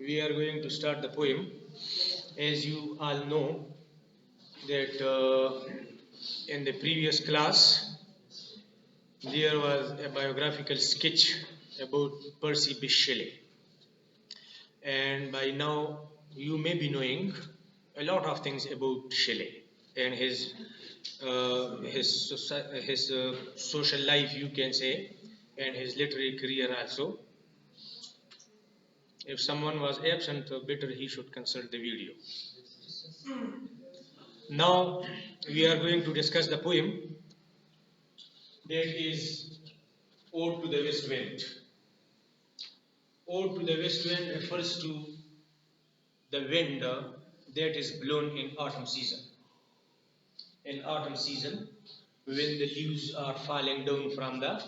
we are going to start the poem. As you all know, that in the previous class there was a biographical sketch about Percy Bysshe Shelley, and by now you may be knowing a lot of things about Shelley and his social life, you can say, and his literary career also. If someone was absent, better he should consult the video. Now we are going to discuss the poem that is Ode to the West Wind. Ode to the West Wind refers to the wind that is blown in autumn season. In autumn season, when the leaves are falling down from the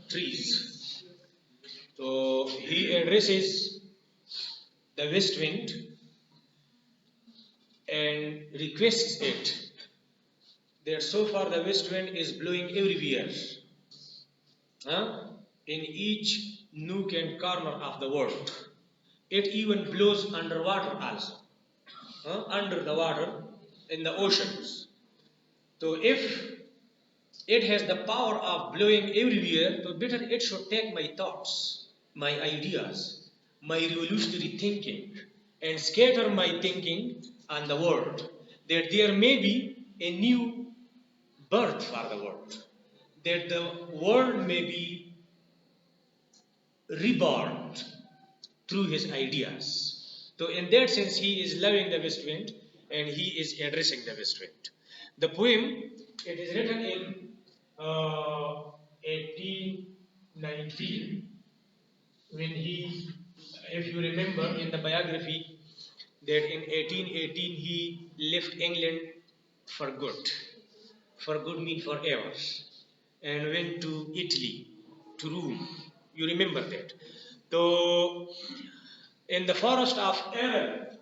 trees. So he addresses the west wind and requests it that so far the west wind is blowing everywhere, in each nook and corner of the world. It even blows underwater also, under the water in the oceans. So if it has the power of blowing everywhere, so better it should take my thoughts, my ideas, my revolutionary thinking, and scatter my thinking on the world, that there may be a new birth for the world, that the world may be reborn through his ideas. So in that sense, he is loving the west wind and he is addressing the west wind. The poem, it is written in 1819, when he, if you remember in the biography, that in 1818 he left England for good. For good means forever, and went to Italy, to Rome. You remember that. So, in the forest of Aaron,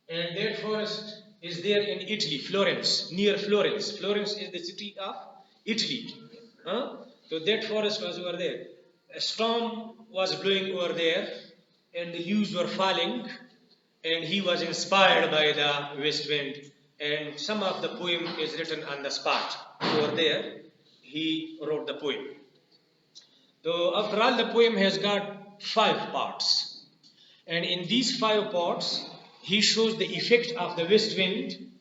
and that forest is there in Italy, Florence, near Florence. Florence is the city of Italy. So that forest was over there. A storm was blowing over there, and the leaves were falling, and he was inspired by the west wind. And some of the poem is written on the spot. Over there, he wrote the poem. So after all, the poem has got 5 parts. And in these 5 parts, he shows the effect of the west wind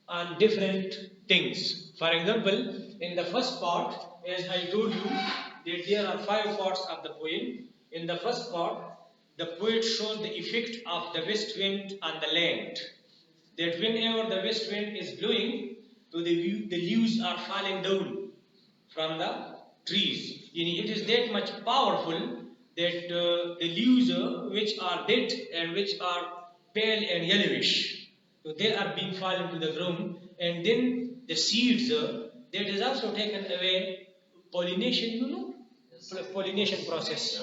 on different things. For example, in the first part, as I told you, that there are 5 parts of the poem. In the first part, the poet shows the effect of the west wind on the land. That whenever the west wind is blowing, so the leaves are falling down from the trees. It is that much powerful that the leaves which are dead and which are pale and yellowish, so they are being fallen to the ground, and then the seeds that is also taken away. Pollination, pollination process.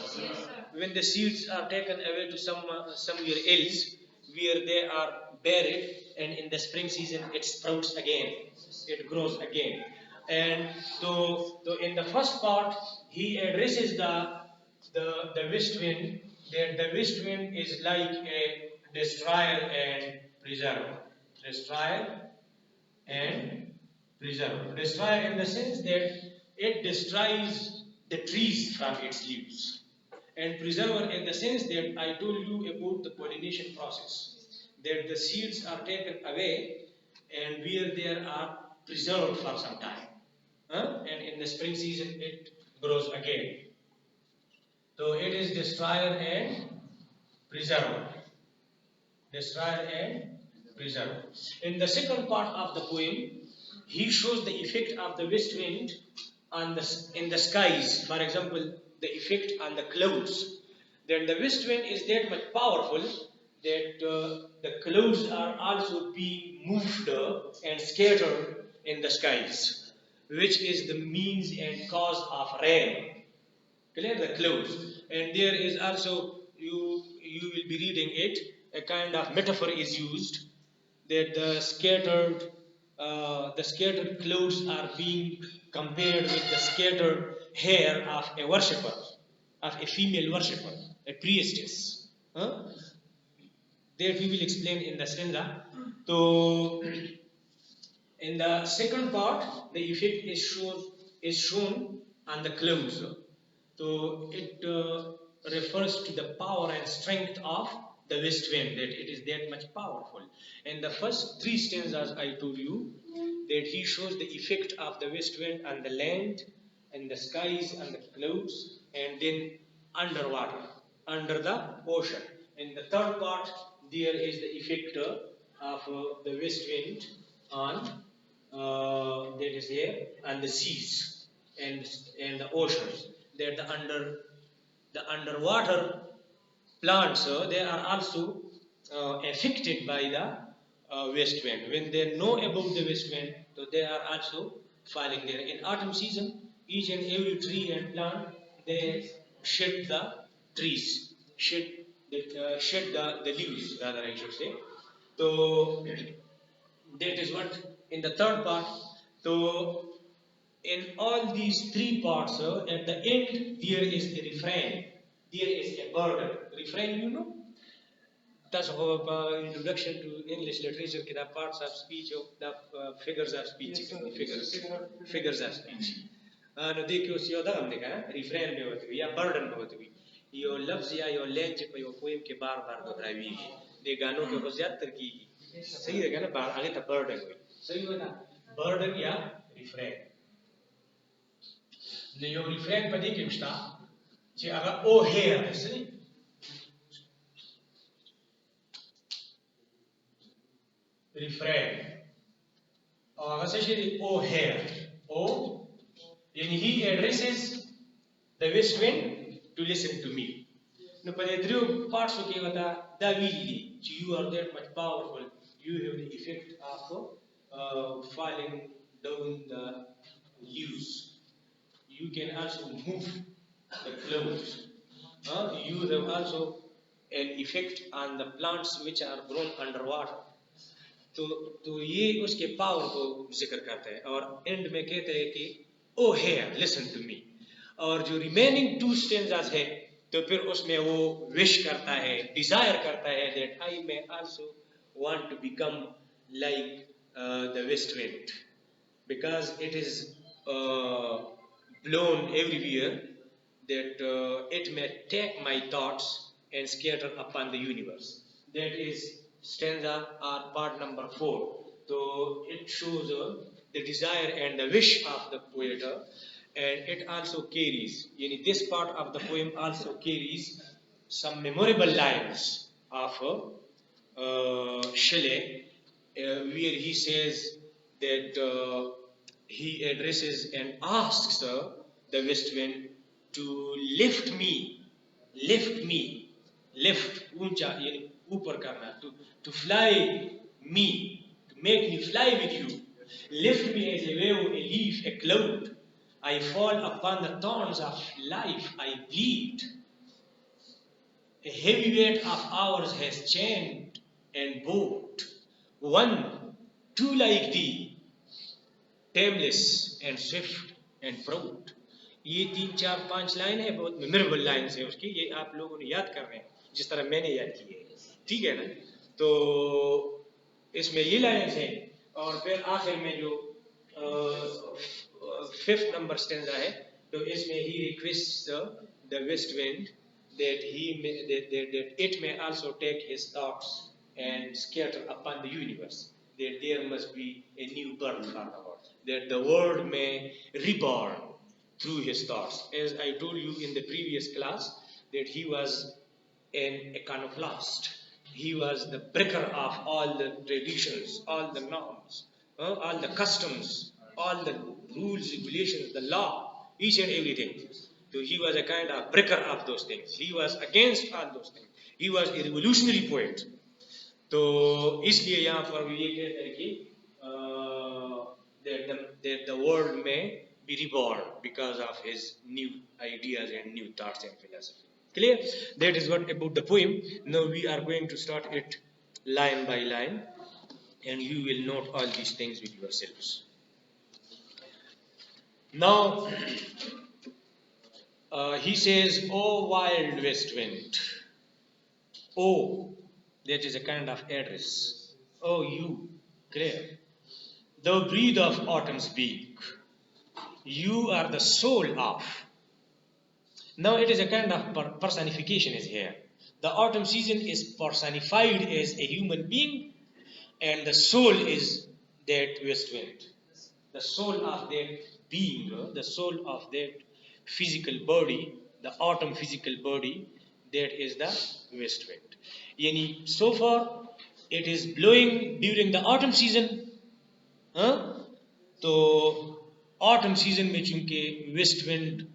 When the seeds are taken away to somewhere else where they are buried, and in the spring season it sprouts again, it grows again. And so in the first part, he addresses the west wind, that the west wind is like a destroyer and preserver. Destroyer and preserver. Destroyer in the sense that it destroys the trees from its leaves. And preserver in the sense that I told you about the pollination process, that the seeds are taken away and where they are preserved for some time. And in the spring season it grows again. So it is destroyer and preserver. Destroyer and preserver. In the second part of the poem, he shows the effect of the west wind in the skies. For example, the effect on the clouds. Then the west wind is that much powerful that the clouds are also being moved and scattered in the skies, which is the means and cause of rain. Clear? The clouds. And there is also, you will be reading it, a kind of metaphor is used, that the scattered the scattered clothes are being compared with the scattered hair of a worshipper, of a female worshipper, a priestess. Huh? That we will explain in the stanza. So, in the second part, the effect is shown on the clothes. So it refers to the power and strength of the west wind, that it is that much powerful. In the first three stanzas, I told you that he shows the effect of the west wind on the land, and the skies, and the clouds, and then underwater, under the ocean. In the third part, there is the effect of the west wind on that is there, and the seas, and the oceans. That the underwater plants, they are also affected by the west wind. When they know about the west wind, so they are also falling there. In autumn season, each and every tree and plant, they shed the trees, shed the leaves, rather I should say. So that is what in the third part. So in all these three parts, at the end there is a refrain, there is a burden. Refrain, you know? That's our introduction to English literature, the parts of speech of the figures of speech, figures of speech. No देखियो सियोदा हमने कहा refrain में होती है या burden में होती है यो लफ्ज या यो लैंज पे यो पोएम के बार बार दोहरावी दे गानों के बहुत ज्यादा तरकी सही रहेगा ना बार आगे तक burden हुई सही होता burden या refrain ne yo refrain pa dikim šta që aga o herë së refrain aga se shiri o herë o and he addresses the west wind to listen to me no pa three parts of kevata davili you are that much powerful you have the effect of falling down the leaves. You can also move the clouds. You have also an effect on the plants which are grown underwater. तो ये उसके power को जिक्र करते हैं और and में कहते हैं कि ओ हेयर लिसन टू मी और जो रिमेनिंग टू स्टेंजास है तो फिर उसमें वो विश करता है डिजायर करता है that I may also want to become like the west wind because it is blown everywhere, that it may take my thoughts and scatter upon the universe. That is stanza or part number 4. So it shows the desire and the wish of the poet, and it also carries, this part of the poem also carries some memorable lines of Shelley, where he says that he addresses and asks the west wind to lift me, uncha yani upar karna, to fly me, to make me fly with you. Lift me as a wave, a leaf, a cloud. I fall upon the thorns of life, I bleed. A heavy weight of hours has chained and bowed. One, two like thee, tameless and swift and proud. ये 3 4 5 line है बहुत memorable line है उसकी ये आप लोगों ने याद कर रहे हैं जिस तरह मैंने याद की है ठीक है ना तो इसमें ये लाइन है और फिर आखिर में जो 5th नंबर स्टेंजा है तो इसमें ही request the west wind that it may also take his thoughts and scatter upon the universe, that there must be a new birth for the world, that the world may reborn through his thoughts. As I told you in the previous class, that he was an iconoclast. He was the breaker of all the traditions, all the norms, all the customs, all the rules, regulations, the law, each and everything. So he was a kind of breaker of those things. He was against all those things. He was a revolutionary poet. तो इसलिए यहाँ पर ये कहते हैं कि that the world may be reborn because of his new ideas and new thoughts and philosophy. Clear? That is what about the poem. Now we are going to start it line by line. and you will note all these things with yourselves. Now, he says, "Oh, wild west wind, oh," that is a kind of address. "Oh, you, Claire, thou breathe of autumn's beak, you are the soul of." Now it is a kind of personification is here. The autumn season is personified as a human being, and the soul is that west wind. The soul of that being, the soul of that physical body, the autumn physical body, that is the west wind. Yani, so far, it is blowing during the autumn season. Huh? तो autumn season में चूंकि west wind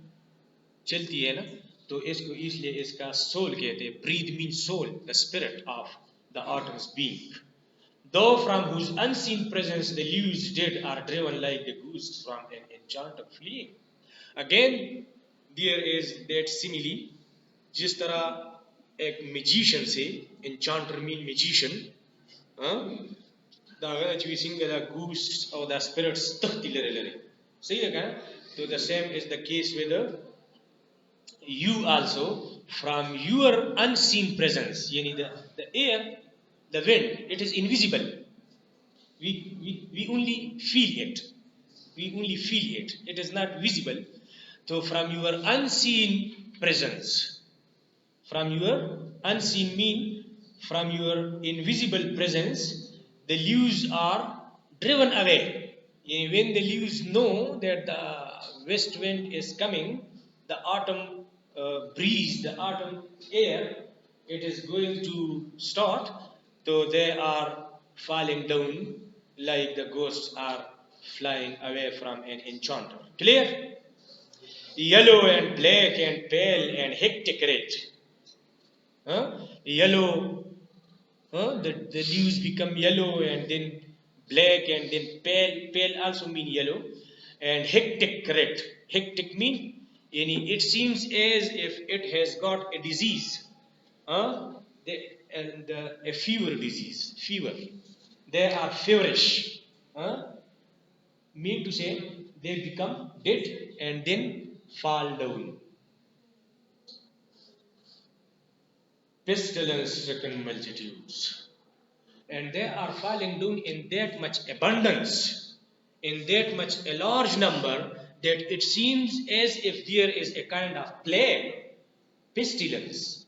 चलती है ना, तो इसको इसलिए इसका सोल कहते हैं. Breath mean soul, the spirit of the autumn's being. Though from whose unseen presence the leaves dead are driven like the goose from an enchanter fleeing. Again, there is that simile. जिस तरह एक magician से, enchanter mean magician, the choosing the goose or the spirits तख्ती लरे लरे. सही लगा? So the same is the case with you also, from your unseen presence. Yani the air, the wind, it is invisible. We only feel it. We only feel it. It is not visible. So from your unseen presence, from your unseen mean, from your invisible presence, the leaves are driven away. When the leaves know that the west wind is coming, the autumn breeze, the autumn air, it is going to start, so they are falling down like the ghosts are flying away from an enchanter. Clear? Yellow and black and pale and hectic red. Yellow, the leaves become yellow and then black and then pale. Pale also mean yellow. And hectic red. Hectic mean, it seems as if it has got a disease. And a fever disease. Fever. They are feverish. Mean to say, they become dead and then fall down. Pestilence-stricken multitudes. And they are falling down in that much abundance, in that much a large number, that it seems as if there is a kind of plague, pestilence,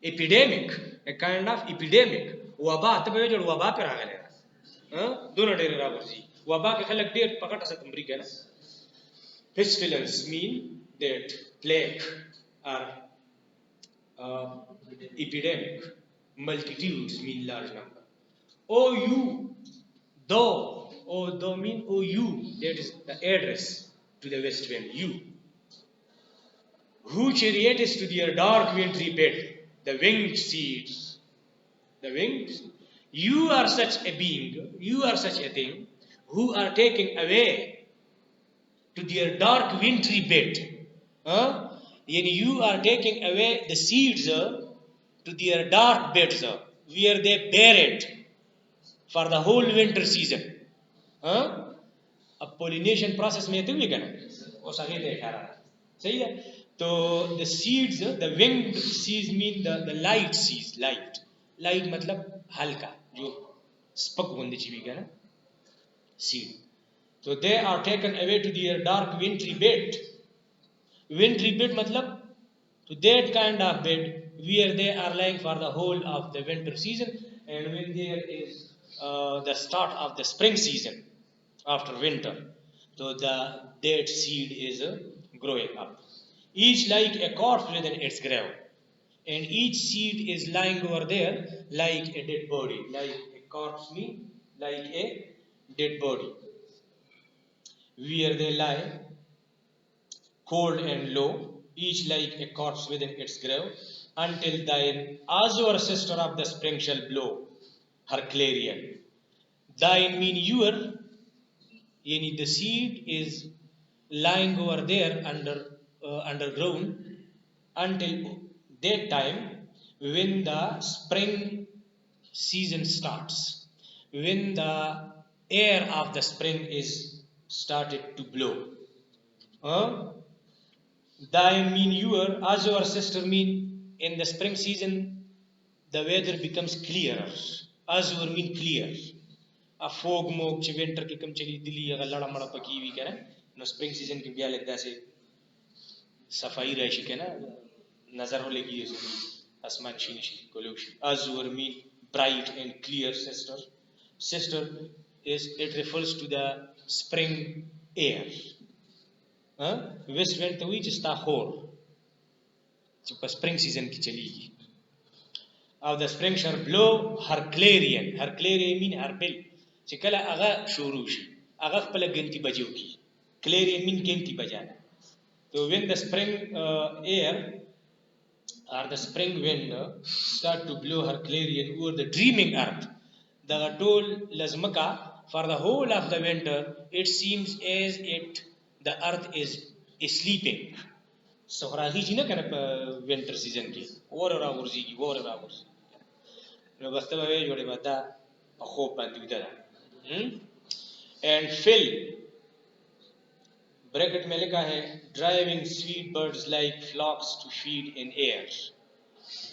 epidemic, a kind of epidemic. वबा तब जो वबा पर आ गया, दोनों डेरे राबर जी, वबा के खलक डेर पकड़ सकते अमेरिका ना. Pestilence mean that plague or epidemic. Multitudes mean large number. O you, though, O though mean O you, that is the address to the west wind, you. Who chariots to their dark wintry bed, the winged seeds, the wings. You are such a being, you are such a thing, who are taking away to their dark wintry bed. You are taking away the seeds to their dark beds, where they bear it for the whole winter season. A pollination process में तो भी करना, वो सभी देखा रहा, सही है. तो the seeds, the winged seeds mean the light seeds, light मतलब हल्का, जो स्पक होने चाहिए क्या ना, seed. So they are taken away to their dark wintry bed. Wintry bed मतलब to that kind of bed where they are lying for the whole of the winter season, and when there is the start of the spring season after winter, so the dead seed is growing up, each like a corpse within its grave, and each seed is lying over there like a dead body, like a corpse mean like a dead body, where they lie cold and low, each like a corpse within its grave, until thine azure sister of the spring shall blow her clarion. Thine mean your, yani the seed is lying over there underground until that time when the spring season starts. when the air of the spring is started to blow. Thy mean your, as your sister mean, in the spring season the weather becomes clearer. As your mean clear. A fog mog چې winter کې کم چلی دلی هغه لړه مړه پکې وي کنه نو spring season کې بیا لګدا سي صفائی راشي کنه نظر ولګي اسمان شین شي کولو شي. As your mean bright and clear sister. Sister is, it refers to the spring air. West wind ته وی چې ستا خور چې په spring season کې چلیږي. او the spring shall blow her clarion. Her clarion mean her bell. چې کله هغه شروع شي هغه خپل ګنتی بجو کی. clarion mean ګنتی بجانا. So when the spring air or the spring wind start to blow her clarion over the dreaming earth, the toll lazmaka for the whole of the winter it seems as the earth is sleeping. So راغی نه کنه په winter season کې اور راورځي اور راورځي نو بسته به جوړه ودا په خوب باندې ودا. And fill bracket में लिखा है driving sweet birds like flocks to feed in air.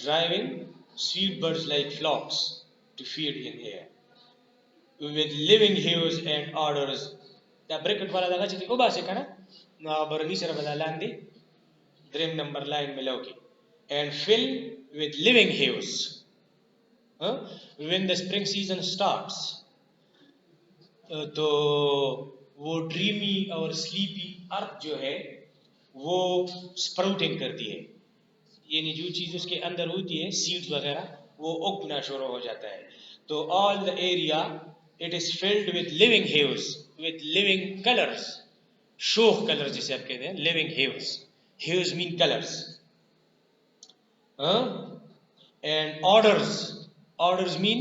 Driving sweet birds like flocks to feed in air with living hues and odors. دا bracket वाला دغه چې او باسه کنه نو برني سره بدلاندې dream number line मिलाओ की. And fill with living hues. When the spring season starts तो वो dreamy और sleepy अर्थ जो है वो sprouting करती है. यानी जो चीज उसके अंदर होती है सीड्स वगैरह वो उगना शुरू हो जाता है. तो all the area it is filled with living hues, with living colors. शोख कलर जिसे आप कहते हैं living hues. Hues mean colors. And odors. Odors mean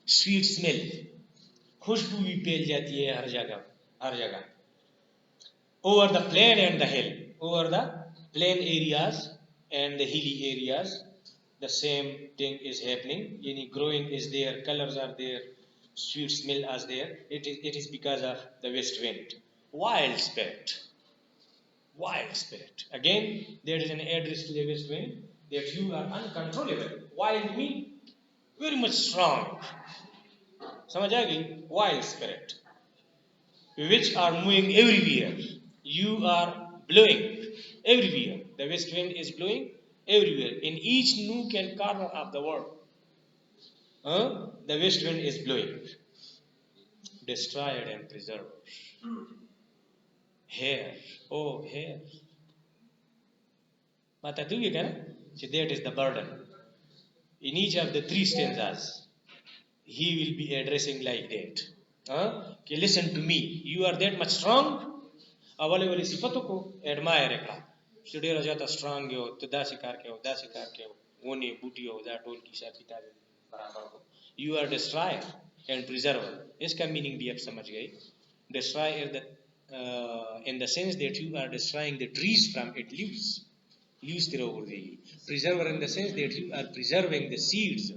sweet smell. खुशबू भी फैल जाती है हर जगह. Over the plain and the hill, over the plain areas and the hilly areas, the same thing is happening. Yani growing is there, colors are there, sweet smell is there. It is because of the west wind. Wild spirit. Again, there is an address to the west wind that you are uncontrollable. Wild mean very much strong. समझ आ गई. Wild spirit which are moving everywhere. You are blowing everywhere. The west wind is blowing everywhere in each nook and corner of the world. The west wind is blowing. Destroyed and preserved. Hair. Oh, hair. Mata tu ye kana? So that is the burden. In each of the three stanzas, he will be addressing like that. Okay, listen to me. You are that much strong. अवले वाली सिफतों को admire करा. Studio रजाता strong हो, तो दासी car के हो, वो नहीं बूटी हो, दा टोल की शायद पिता बराबर हो. You are destroyer and preserver. इसका meaning भी आप समझ गए. Destroyer in the sense that you are destroying the trees from its leaves. Leaves तेरे ऊपर देगी. Preserver in the sense that you are preserving the seeds.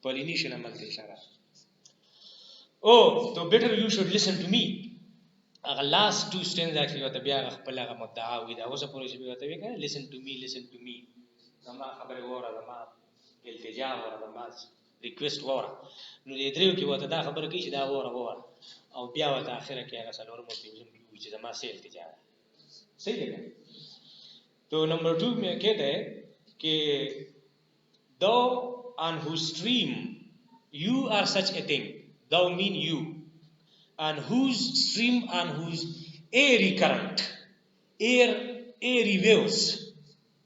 Pollination amal te ishara. Oh, so better you should listen to me. Agar last two stanzas actually wata biya khapala ga mudda'a wida ho sa puro shi wata biya listen to me. Dama khabare wora dama iltija wora dama request wora. No idriu ki wata da khabar ki da wora. Au biya wata akhira ki aga salor mo ti which is dama se iltija. सही है. तो number 2 में कहता है कि thou on whose stream you are such a thing. Thou mean you. On whose stream, on whose airy current, airy waves.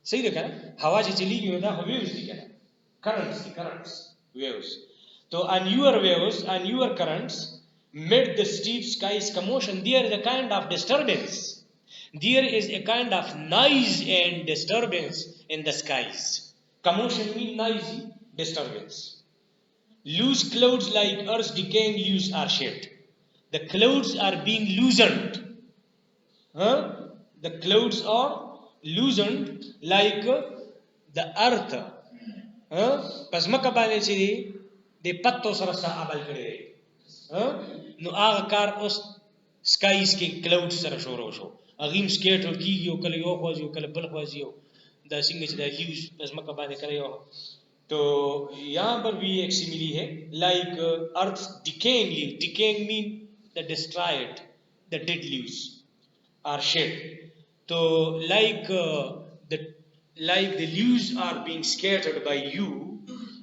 सही देखा ना? हवा जो चली गई होता है waves दिखा ना? Currents, waves. So on your waves, on your currents, mid the steep sky's commotion, there is a kind of disturbance. There is a kind of noise and disturbance in the skies. Commotion means noisy, disturbance. Loose clouds like earth's decaying leaves are shed. The clouds are being loosened. The clouds are loosened like the earth. Pas makabane chiri de patto sarasa abal kare. نو هغه کار اوس سکایز کې کلاود سره شروع شو اغیم سکیټر کیږي او کله یو خواځي او کله بل خواځي دا څنګه چې دا لیوز پس مکه باندې کړی یو تو यहाँ पर भी एक simile है like earth decaying leaf decaying mean the destroyed the dead leaves are shed so the like the leaves are being scattered by you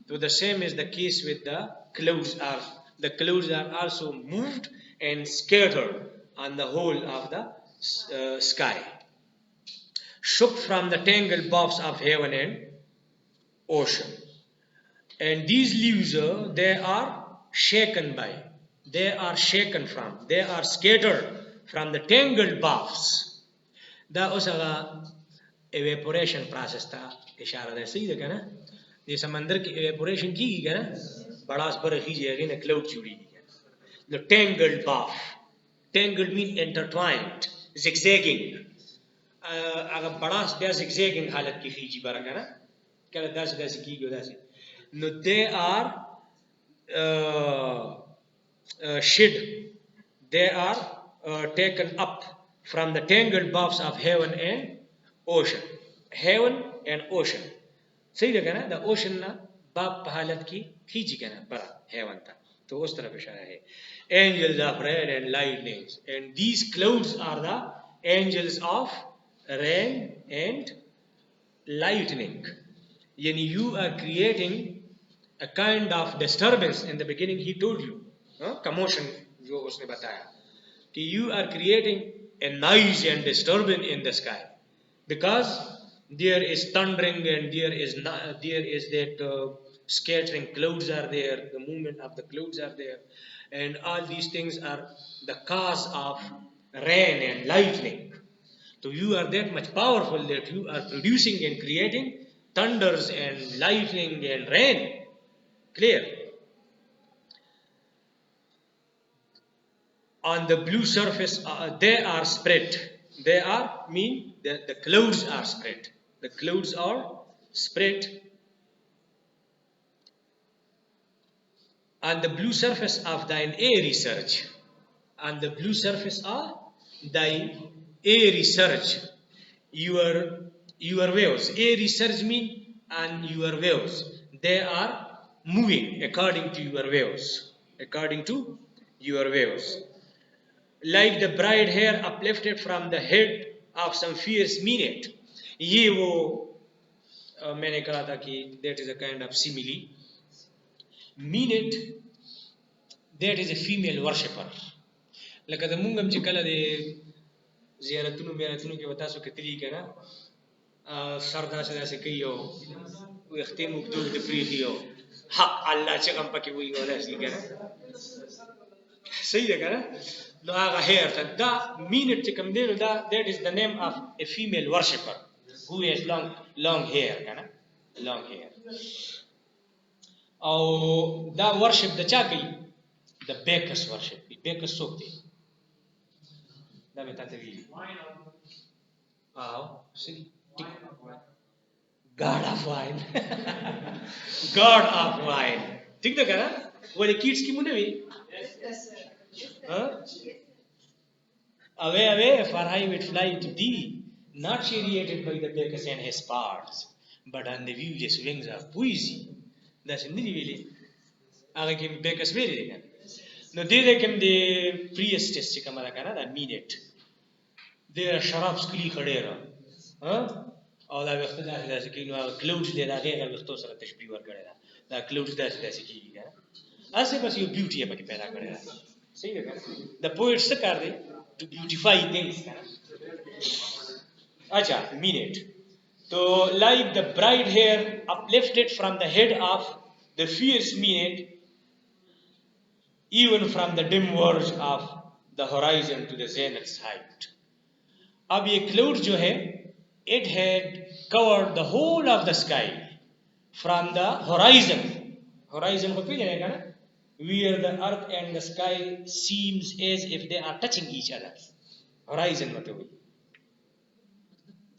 so the same is the case with the clouds are also moved and scattered on the whole of the sky shook from the tangled boughs of heaven and ocean and these leaves they are shaken from they are scattered from the tangled boughs دا اوس هغه evaporation process ته اشاره ده صحیح ده کنه د سمندر کې evaporation کیږي کنه بڑاس پر خيږي هغه نه کلاود جوړیږي the tangled bough tangled mean intertwined zigzagging هغه بڑاس بیا zigzagging حالت کې خيږي بار کنه کله داسې کیږي داسې no they are shed they are taken up from the tangled boughs of heaven and ocean صحیح ده کنه the ocean نا باب په حالت کې خيږي کنه برا heaven ته تو اس طرف اشاره ہے angels of rain and lightnings and these clouds are the angels of rain and lightning yani you are creating a kind of disturbance in the beginning he told you commotion jo usne bataya कि you are creating a noise and disturbance in the sky because there is thundering and there is that scattering clouds are there the movement of the clouds are there and all these things are the cause of rain and lightning so you are that much powerful that you are producing and creating thunders and lightning and rain clear on the blue surface they are spread they are mean the clouds are spread the clouds are spread on the blue surface of thine airy surge on the blue surface of thine airy surge your waves airy surge mean and your waves they are moving according to your waves like the bright hair uplifted from the head of some fierce minute ye wo maine kaha tha ki that is a kind of simile minute that is a female worshipper laka da mungam che kala de ziyaratunu ke watasu ketli kana sarda se kiyo ويختموا بدون تفريغيو حق الله چې کوم پکې وي ولا شي کنه صحیح ده کنه نو هغه هیر ته دا مینټ چې کوم دی دا that is the name of a female worshipper who has long hair کنه long hair او دا worship د چا کوي the Bacchus worship Bacchus څوک دی دا به تاسو ویلي صحیح God of wine ठीक तो करा वो kids की मुने भी away for I would fly to thee not charioted by the Bacchus and his parts but on the viewless wings of poesy that's in the really आगे के Bacchus very देखा no they come the priestess से कमाला करा that mean it they शराब स्कली खड़े रहा او دا وخت داسې کې نو کلاودز دې دا غیر وختو سره تشبیه ورکړی دا کلاودز داسې کیږي کنه اسه بس یو بیوټي پکې پیدا کړی دا صحیح ده کنه د پوئټ څه کار دی ټو بیوټیفای ثینګز کنه اچھا مینټ تو لایک د برایډ هیر uplifted from the head of the fierce minute even from the dim verge of the horizon to the zenith's height अब ये cloud जो है it had covered the whole of the sky from the horizon ko pejane kana where the earth and the sky seems as if they are touching each other horizon mate hui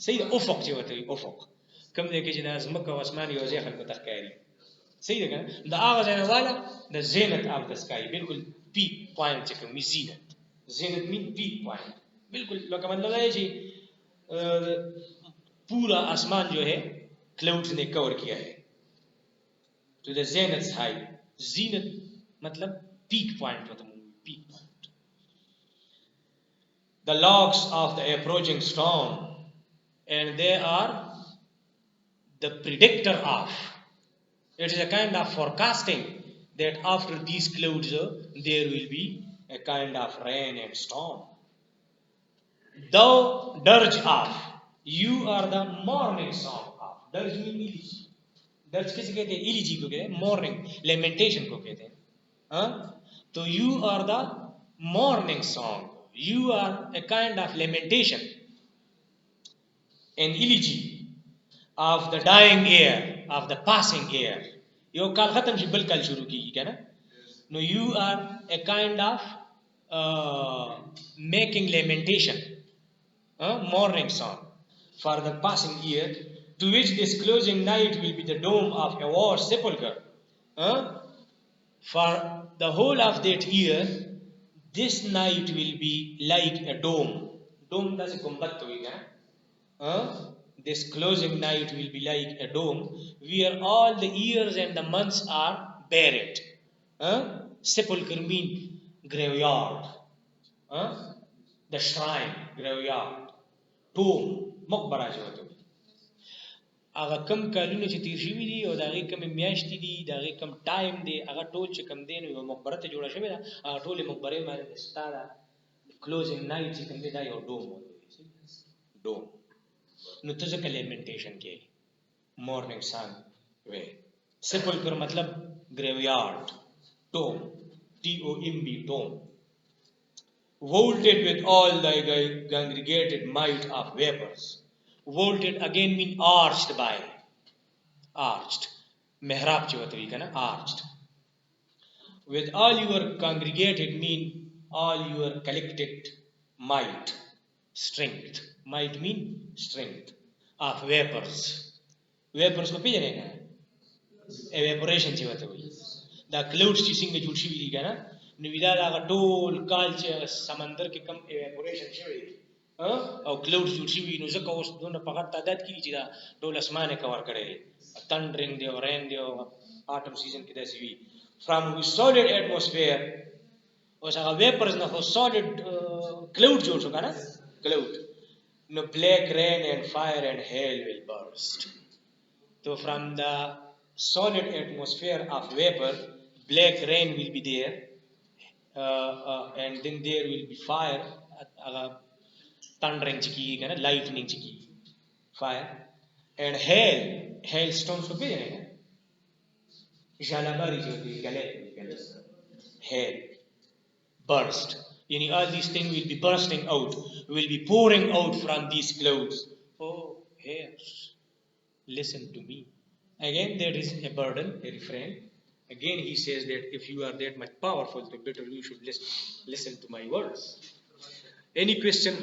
sahi da ufuk je mate hui ufuk kam de ke jina azmaka wasman yo ze khal ko takhkari sahi da kana da awaaz ana wala the zenith of the sky bilkul peak point check me zenith. Zenith mean peak point. बिल्कुल लोग का मतलब है जी पूरा आसमान जो है clouds ने कवर किया है. To the zenith's height. Zenith मतलब peak point होता है, peak point. The logs of the approaching storm, and they are the predictor of. It is a kind of forecasting that after these clouds there will be a kind of rain and storm. Thou dirge of, you are the morning song of. Dirge means elegy. Dirge किसे कहते हैं? Elegy को कहते हैं, morning lamentation को कहते हैं. हाँ? So you are the morning song. You are a kind of lamentation, an elegy of the dying air, of the passing air. यो काल खत्म से बल काल शुरू की क्या ना? No, you are a kind of making lamentation, morning song for the passing year, to which this closing night will be the dome of a war sepulchre. For the whole of that year, this night will be like a dome. Dome does a combat to this closing night will be like a dome where all the years and the months are buried. Sepulchre means graveyard. The shrine, graveyard. Tomb, مقبرة جواتو. اغه کم کالونه چې تیر شوي دي او د هغې کمې میاشتې دي د هغې کم ټایم دی هغه ټول چې کم دی نو یوه مقبره ته جوړه شوې ده هغه ټولې مقبرې باندې ستا د کلوزینګ نایټ چې کوم دی دا یو ډوم ډوم نو ته ځکه لیمنټیشن کې مورننګ سان وې سپلکر مطلب ګریویارډ ټوم TOMB ټوم vaulted with all the congregated might of vapors. Vaulted again mean arched by. Arched. Mehrab chivatvi kana arched. With all your congregated mean all your collected might, strength. Might mean strength of vapors. Vapors ko pijane na evaporation chivatvi. The clouds chi singa jud shivi kana نو دا هغه ټول کال چې سمندر کې کم ایواپوریشن شوی او کلاوډ جوړ شوي نو ځکه اوس دونه په غټ تعداد کې چې دا ټول اسمان یې کور کړی دی تندرینګ دی او رین دی او اټم سیزن کې داسې وي فرام وی سالډ اټموسفیر اوس هغه ویپرز نه خو سالډ کلاوډ جوړ شو که نه کلاوډ نو بلیک رین اینڈ فایر اینڈ هیل ویل برسٹ تو فرام د solid atmosphere of vapor black rain will be there and then there will be fire thundering chiki kana lightning chiki fire and hailstones ko bhi hai jalabari jo thi gale hail burst yani all these things will be bursting out will be pouring out from these clouds oh hairs listen to me again there is a burden a refrain. Again he says that if you are that much powerful, then better you should listen to my words. Any question?